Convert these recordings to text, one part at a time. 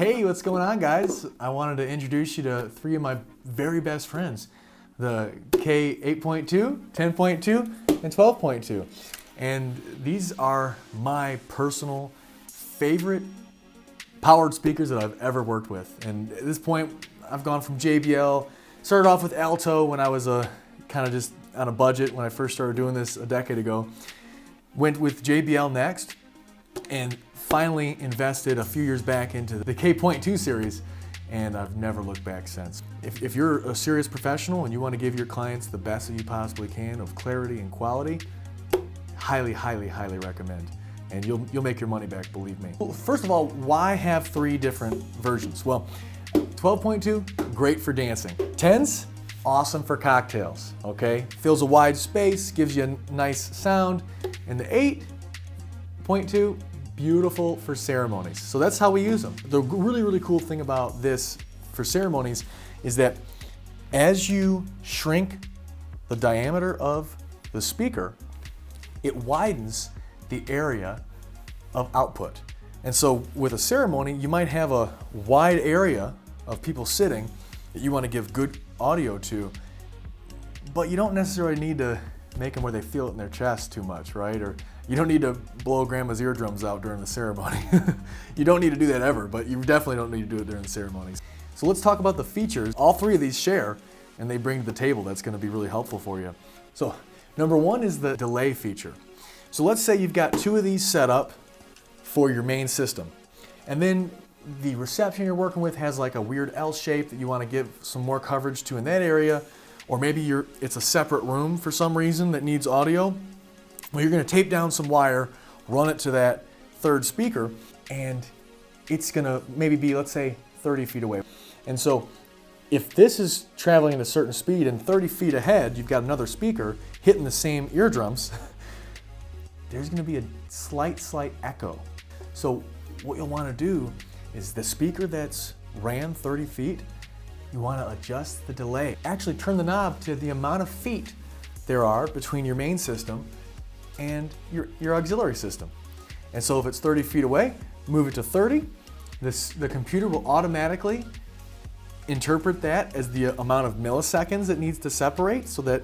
Hey, what's going on, guys? I wanted to introduce you to three of my very best friends, the K.2, 10.2, and 12.2. And these are my personal favorite powered speakers that I've ever worked with. And at this point, I've gone from JBL, started off with Alto when I was kind of just on a budget when I first started doing this a decade ago. Went with JBL next, and finally invested a few years back into the K.2 series, and I've never looked back since. If you're a serious professional and you want to give your clients the best that you possibly can of clarity and quality, highly, highly, highly recommend. And you'll make your money back, believe me. Well, first of all, why have three different versions? Well, 12.2, great for dancing. 10s, awesome for cocktails, okay? Fills a wide space, gives you a nice sound. And the 8.2, beautiful for ceremonies. So that's how we use them. The really, really cool thing about this for ceremonies is that as you shrink the diameter of the speaker, it widens the area of output. And so with a ceremony, you might have a wide area of people sitting that you want to give good audio to, but you don't necessarily need to make them where they feel it in their chest too much, right? Or you don't need to blow grandma's eardrums out during the ceremony. You don't need to do that ever, but you definitely don't need to do it during the ceremonies. So let's talk about the features. All three of these share, and they bring to the table that's going to be really helpful for you. So number one is the delay feature. So let's say you've got two of these set up for your main system, and then the reception you're working with has like a weird L shape that you want to give some more coverage to in that area, or maybe it's a separate room for some reason that needs audio. Well, you're going to tape down some wire, run it to that third speaker, and it's going to maybe be, let's say, 30 feet away. And so if this is traveling at a certain speed and 30 feet ahead, you've got another speaker hitting the same eardrums, there's going to be a slight echo. So what you'll want to do is the speaker that's ran 30 feet, you want to adjust the delay. Actually turn the knob to the amount of feet there are between your main system and your auxiliary system. And so if it's 30 feet away, move it to 30. The computer will automatically interpret that as the amount of milliseconds it needs to separate so that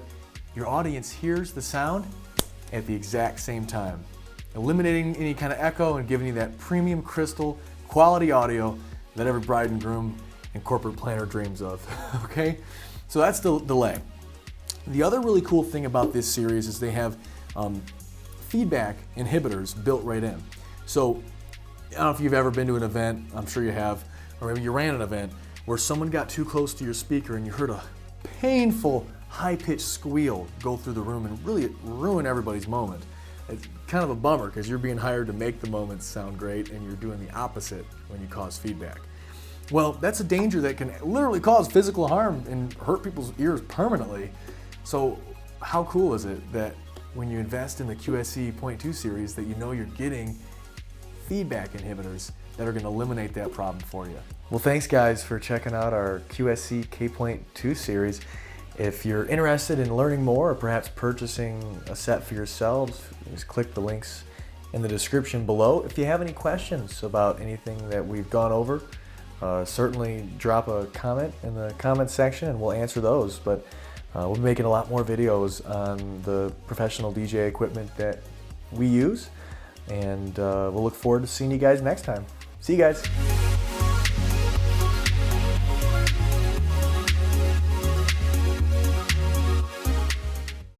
your audience hears the sound at the exact same time, eliminating any kind of echo and giving you that premium crystal quality audio that every bride and groom and corporate planner dreams of, okay? So that's the delay. The other really cool thing about this series is they have feedback inhibitors built right in. So I don't know if you've ever been to an event, I'm sure you have, or maybe you ran an event where someone got too close to your speaker and you heard a painful high-pitched squeal go through the room and really ruin everybody's moment. It's kind of a bummer because you're being hired to make the moments sound great and you're doing the opposite when you cause feedback. Well, that's a danger that can literally cause physical harm and hurt people's ears permanently. So how cool is it that when you invest in the QSC K.2 series that you know you're getting feedback inhibitors that are going to eliminate that problem for you. Well, thanks guys for checking out our QSC K.2 series. If you're interested in learning more or perhaps purchasing a set for yourselves, just click the links in the description below. If you have any questions about anything that we've gone over, certainly drop a comment in the comment section and we'll answer those. But we'll be making a lot more videos on the professional DJ equipment that we use, and we'll look forward to seeing you guys next time. See you guys.